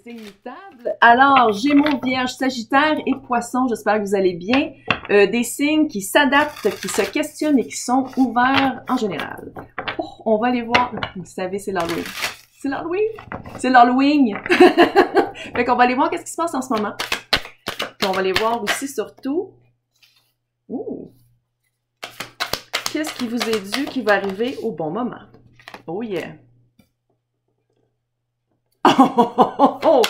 signe table. Alors, Gémeaux, Vierge, Sagittaire et Poisson, j'espère que vous allez bien. Des signes qui s'adaptent, qui se questionnent et qui sont ouverts en général. Oh, on va aller voir. Vous savez, c'est l'Halloween. C'est l'Halloween? C'est l'Halloween! Fait qu'on va aller voir qu'est-ce qui se passe en ce moment. Puis on va aller voir aussi, surtout... Ouh! Qu'est-ce qui vous est dû qui va arriver au bon moment? Oh yeah! Oh, oh, oh, oh.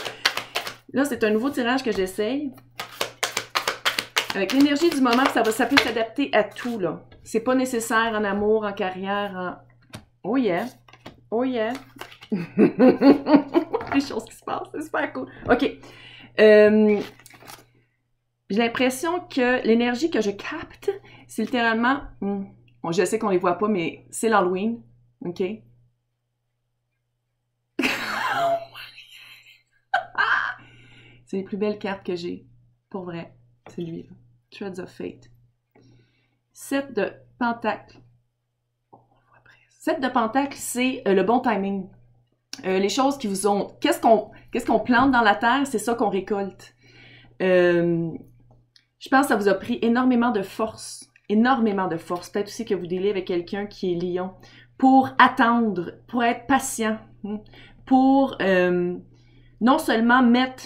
Là, c'est un nouveau tirage que j'essaye. Avec l'énergie du moment, ça peut s'adapter à tout, là. C'est pas nécessaire en amour, en carrière, en... Oh yeah! Oh yeah! Des choses qui se passent, c'est super cool. OK. J'ai l'impression que l'énergie que je capte, c'est littéralement... Bon, je sais qu'on les voit pas, mais c'est l'Halloween. OK? C'est les plus belles cartes que j'ai. Pour vrai. C'est lui, là. Threads of Fate. 7 de Pentacles. Oh, on le voit après. 7 de Pentacles, c'est le bon timing. Les choses qui vous ont... Qu'est-ce qu'on plante dans la terre, c'est ça qu'on récolte. Je pense que ça vous a pris énormément de force. Énormément de force. Peut-être aussi que vous délez avec quelqu'un qui est lion. Pour attendre, pour être patient. Pour... non seulement mettre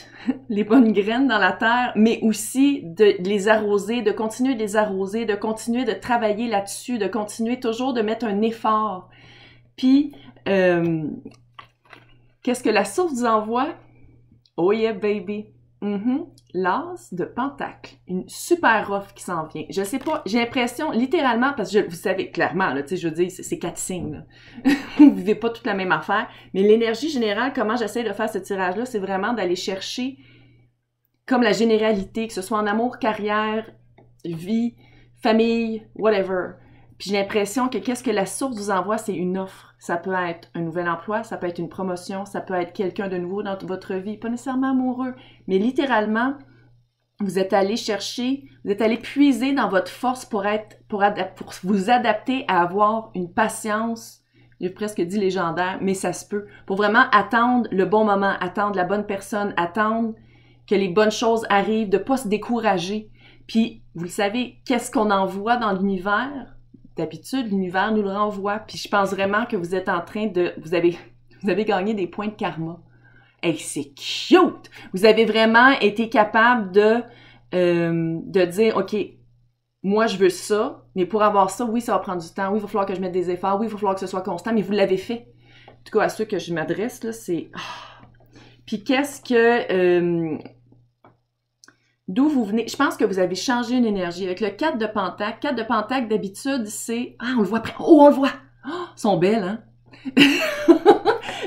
les bonnes graines dans la terre, mais aussi de les arroser, de continuer de les arroser, de continuer de travailler là-dessus, de continuer toujours de mettre un effort. Puis, qu'est-ce que la source vous envoie? Oh yeah, baby! L'as de Pentacle. Une super offre qui s'en vient. Je sais pas, j'ai l'impression, littéralement, parce que vous savez clairement, là, tu sais, je veux dire, c'est 4 signes, là. Vous vivez pas toute la même affaire, mais l'énergie générale, comment j'essaie de faire ce tirage-là, c'est vraiment d'aller chercher comme la généralité, que ce soit en amour, carrière, vie, famille, whatever. Puis j'ai l'impression que qu'est-ce que la source vous envoie, c'est une offre. Ça peut être un nouvel emploi, ça peut être une promotion, ça peut être quelqu'un de nouveau dans votre vie, pas nécessairement amoureux, mais littéralement, vous êtes allé chercher, vous êtes allé puiser dans votre force pour vous adapter à avoir une patience, j'ai presque dit légendaire, mais ça se peut, pour vraiment attendre le bon moment, attendre la bonne personne, attendre que les bonnes choses arrivent, de ne pas se décourager. Puis, vous le savez, qu'est-ce qu'on envoie dans l'univers? D'habitude, l'univers nous le renvoie. Puis je pense vraiment que vous êtes en train de... Vous avez gagné des points de karma. Hey, c'est cute! Vous avez vraiment été capable de dire, OK, moi, je veux ça, mais pour avoir ça, oui, ça va prendre du temps. Oui, il va falloir que je mette des efforts. Oui, il va falloir que ce soit constant, mais vous l'avez fait. En tout cas, à ceux que je m'adresse, là, c'est... Oh. Puis qu'est-ce que... D'où vous venez? Je pense que vous avez changé une énergie. Avec le 4 de Pentacle, 4 de Pentacle, d'habitude, c'est... Ah, on le voit après. Oh, on le voit! Oh, ils sont belles, hein?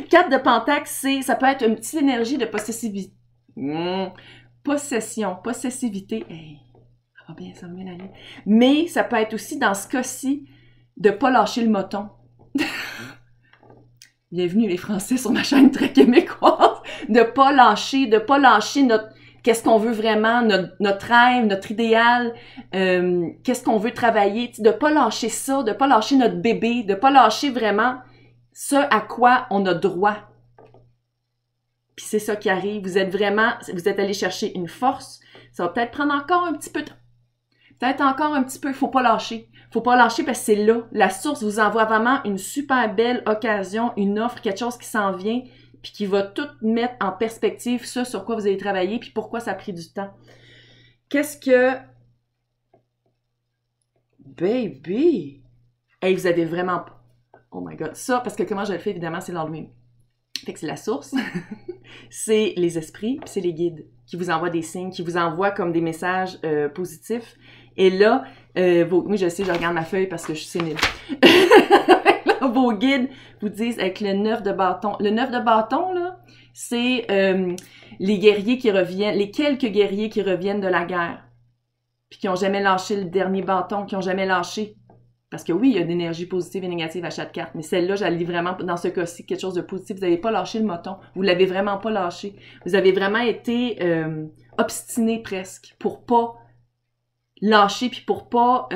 4 de Pentacle, ça peut être une petite énergie de possessivité. Possessivité. Hey, ça va bien aller. Mais ça peut être aussi, dans ce cas-ci, de ne pas lâcher le moton. Bienvenue les Français sur ma chaîne très québécoise. De ne pas lâcher notre... Qu'est-ce qu'on veut vraiment, notre rêve, notre idéal, qu'est-ce qu'on veut travailler, de pas lâcher ça, de pas lâcher notre bébé, de pas lâcher vraiment ce à quoi on a droit. Puis c'est ça qui arrive, vous êtes allé chercher une force, ça va peut-être prendre encore un petit peu de temps. Peut-être encore un petit peu, faut pas lâcher. Faut pas lâcher parce que c'est là, la source vous envoie vraiment une super belle occasion, une offre, quelque chose qui s'en vient, puis qui va tout mettre en perspective ça sur quoi vous allez travailler, puis pourquoi ça a pris du temps. Qu'est-ce que... Baby! Hey, vous avez vraiment... Oh my God! Ça, parce que comment je le fais, évidemment, c'est l'Halloween. Fait que c'est la source, c'est les esprits, puis c'est les guides qui vous envoient des signes, qui vous envoient comme des messages positifs. Et là, oui, je sais, je regarde ma feuille parce que je suis sénile. Vos guides vous disent avec le 9 de bâton. Le 9 de bâton, là, c'est les guerriers qui reviennent, les quelques guerriers qui reviennent de la guerre, puis qui n'ont jamais lâché le dernier bâton, qui n'ont jamais lâché. Parce que oui, il y a d'énergie positive et négative à chaque carte, mais celle-là, je la lis vraiment dans ce cas-ci, quelque chose de positif. Vous n'avez pas lâché le moton. Vous ne l'avez vraiment pas lâché. Vous avez vraiment été obstiné presque pour pas lâcher, puis pour pas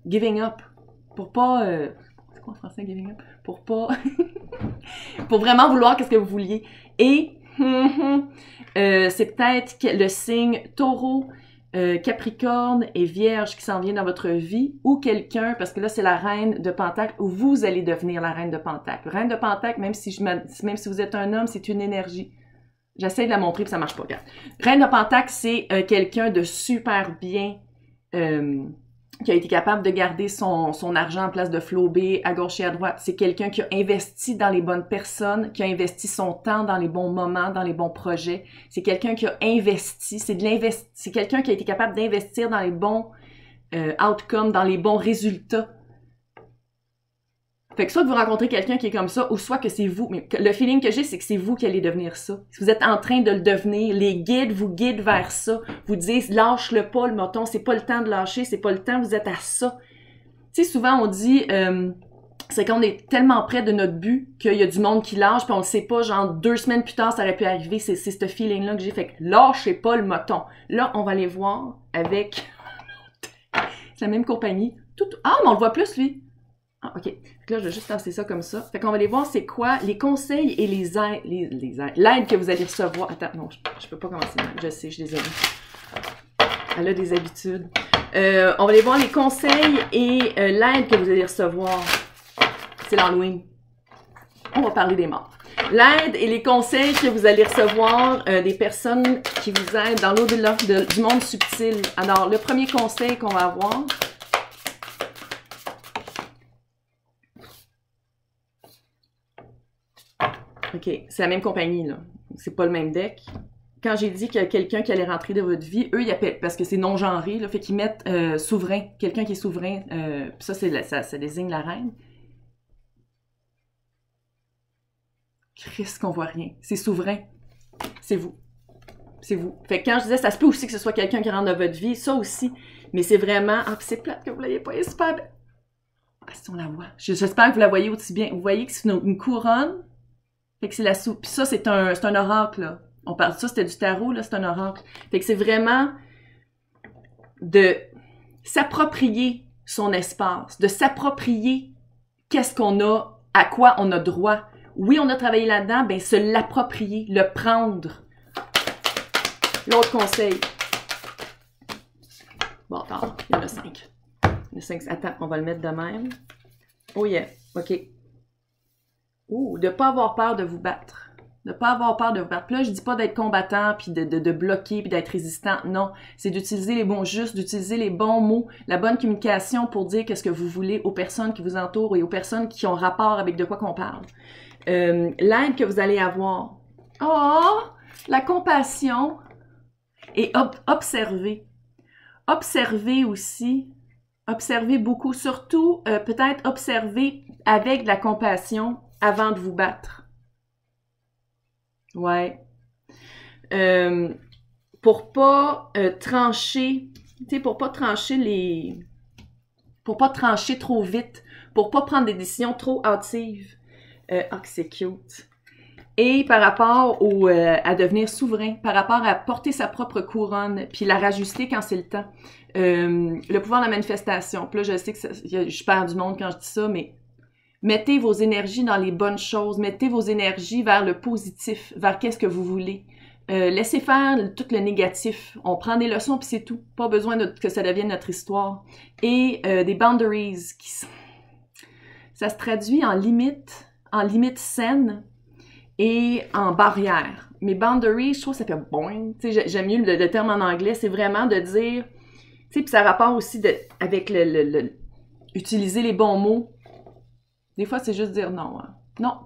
giving up. Pour pas... c'est quoi en français, giving up? Pour pas... pour vraiment vouloir qu'est-ce que vous vouliez. Et c'est peut-être le signe Taureau, Capricorne et Vierge qui s'en vient dans votre vie, ou quelqu'un, parce que là c'est la reine de Pentacle, où vous allez devenir la reine de Pentacle. Reine de Pentacle, même si vous êtes un homme, c'est une énergie. J'essaie de la montrer puis ça marche pas. Regarde. Reine de Pentacle, c'est quelqu'un de super bien, qui a été capable de garder son argent en place de flober à gauche et à droite. C'est quelqu'un qui a investi dans les bonnes personnes, qui a investi son temps dans les bons moments, dans les bons projets. C'est quelqu'un qui a investi, c'est quelqu'un qui a été capable d'investir dans les bons outcomes, dans les bons résultats. Fait que soit que vous rencontrez quelqu'un qui est comme ça, ou soit que c'est vous. Mais le feeling que j'ai, c'est que c'est vous qui allez devenir ça. Si vous êtes en train de le devenir, les guides vous guident vers ça. Vous disent, lâche-le pas, le moton, c'est pas le temps de lâcher, c'est pas le temps, vous êtes à ça. Tu sais, souvent on dit, c'est qu'on est tellement près de notre but qu'il y a du monde qui lâche, puis on le sait pas, genre 2 semaines plus tard, ça aurait pu arriver. C'est ce feeling-là que j'ai. Fait que lâchez pas le moton. Là, on va aller voir avec la même compagnie. Ah, mais on le voit plus, lui. Ah, OK. Là, je vais juste lancer ça comme ça. Fait qu'on va aller voir c'est quoi les conseils et les aides, l'aide que vous allez recevoir. Attends, non, je peux pas commencer. Je sais, je suis désolée. Elle a des habitudes. On va aller voir les conseils et l'aide que vous allez recevoir. C'est l'Halloween. On va parler des morts. L'aide et les conseils que vous allez recevoir des personnes qui vous aident dans l'au-delà du monde subtil. Alors, le premier conseil qu'on va avoir... OK, c'est la même compagnie, là. C'est pas le même deck. Quand j'ai dit qu'il y a quelqu'un qui allait rentrer dans votre vie, eux, ils appellent, parce que c'est non-genré, là, fait qu'ils mettent souverain, quelqu'un qui est souverain. Ça, ça désigne la reine. Christ, qu'on voit rien. C'est souverain. C'est vous. C'est vous. Fait que quand je disais, ça se peut aussi que ce soit quelqu'un qui rentre dans votre vie, ça aussi. Mais c'est vraiment... Ah, puis c'est plate que vous l'ayez pas, c'est super bien. Ah, si on la voit. J'espère que vous la voyez aussi bien. Vous voyez que c'est une couronne. Fait que c'est la soupe. Puis ça, c'est un oracle, là. On parle de ça, c'était du tarot, là, c'est un oracle. Fait que c'est vraiment de s'approprier son espace, de s'approprier qu'est-ce qu'on a, à quoi on a droit. Oui, on a travaillé là-dedans, ben se l'approprier, le prendre. L'autre conseil. Bon, attends, il y en a 5. Il y en a 5. Attends, on va le mettre de même. Oh yeah, OK. Ouh, de ne pas avoir peur de vous battre. De ne pas avoir peur de vous battre. Puis là, je dis pas d'être combattant, puis de bloquer, puis d'être résistant. Non, c'est d'utiliser les bons gestes, d'utiliser les bons mots, la bonne communication pour dire qu'est-ce que vous voulez aux personnes qui vous entourent et aux personnes qui ont rapport avec de quoi qu'on parle. L'aide que vous allez avoir. Oh, la compassion et observer. Observer aussi. Observer beaucoup. Surtout, peut-être observer avec de la compassion avant de vous battre. Ouais. Pour pas trancher, tu sais, pour pas trancher trop vite, pour pas prendre des décisions trop hâtives. Ah, que c'est cute. Et par rapport à devenir souverain, par rapport à porter sa propre couronne, puis la rajuster quand c'est le temps. Le pouvoir de la manifestation. Puis là, je sais que je perds du monde quand je dis ça, mais mettez vos énergies dans les bonnes choses. Mettez vos énergies vers le positif, vers qu'est-ce que vous voulez. Laissez faire tout le négatif. On prend des leçons puis c'est tout. Pas besoin que ça devienne notre histoire. Et des boundaries. Ça se traduit en limites saines et en barrières. Mais boundaries, je trouve que ça fait boing. J'aime mieux le terme en anglais. C'est vraiment de dire... Puis ça a rapport aussi avec utiliser les bons mots. Des fois, c'est juste dire non. Hein. Non,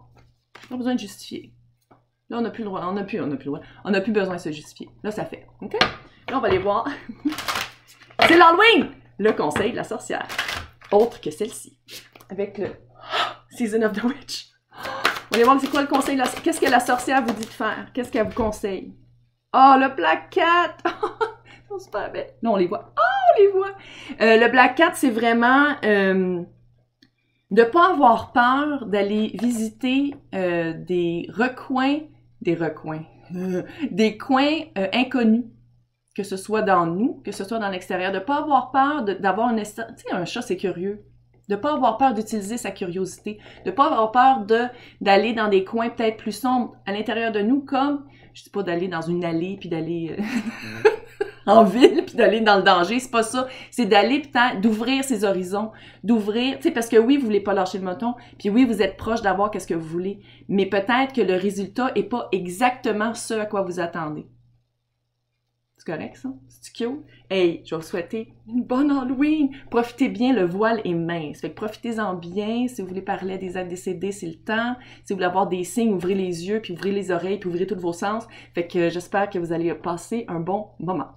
pas besoin de justifier. Là, on n'a plus le droit. On n'a plus besoin de se justifier. Là, ça fait. OK? Là, on va aller voir. C'est l'Halloween! Le conseil de la sorcière. Autre que celle-ci. Avec le Season of the Witch. On va aller voir c'est quoi le conseil. Qu'est-ce que la sorcière vous dit de faire? Qu'est-ce qu'elle vous conseille? Oh, le Black Cat! C'est super belle. Non, on les voit. Oh, on les voit! Le Black Cat, c'est vraiment... de ne pas avoir peur d'aller visiter des coins inconnus, que ce soit dans nous, que ce soit dans l'extérieur, de ne pas avoir peur d'avoir tu sais, un chat, c'est curieux. De ne pas avoir peur d'utiliser sa curiosité, de ne pas avoir peur d'aller dans des coins peut-être plus sombres à l'intérieur de nous, comme Je dis pas d'aller dans une allée puis d'aller en ville puis d'aller dans le danger, c'est pas ça. C'est d'aller peut-être, d'ouvrir ses horizons, d'ouvrir, tu sais, parce que oui, vous voulez pas lâcher le moton, puis oui, vous êtes proche d'avoir qu'est-ce que vous voulez, mais peut-être que le résultat est pas exactement ce à quoi vous attendez. C'est correct, ça? C'est cute? Hey, je vais vous souhaiter une bonne Halloween! Profitez bien, le voile est mince. Fait que profitez-en bien. Si vous voulez parler à des êtres décédés, c'est le temps. Si vous voulez avoir des signes, ouvrez les yeux, puis ouvrez les oreilles, puis ouvrez tous vos sens. Fait que j'espère que vous allez passer un bon moment.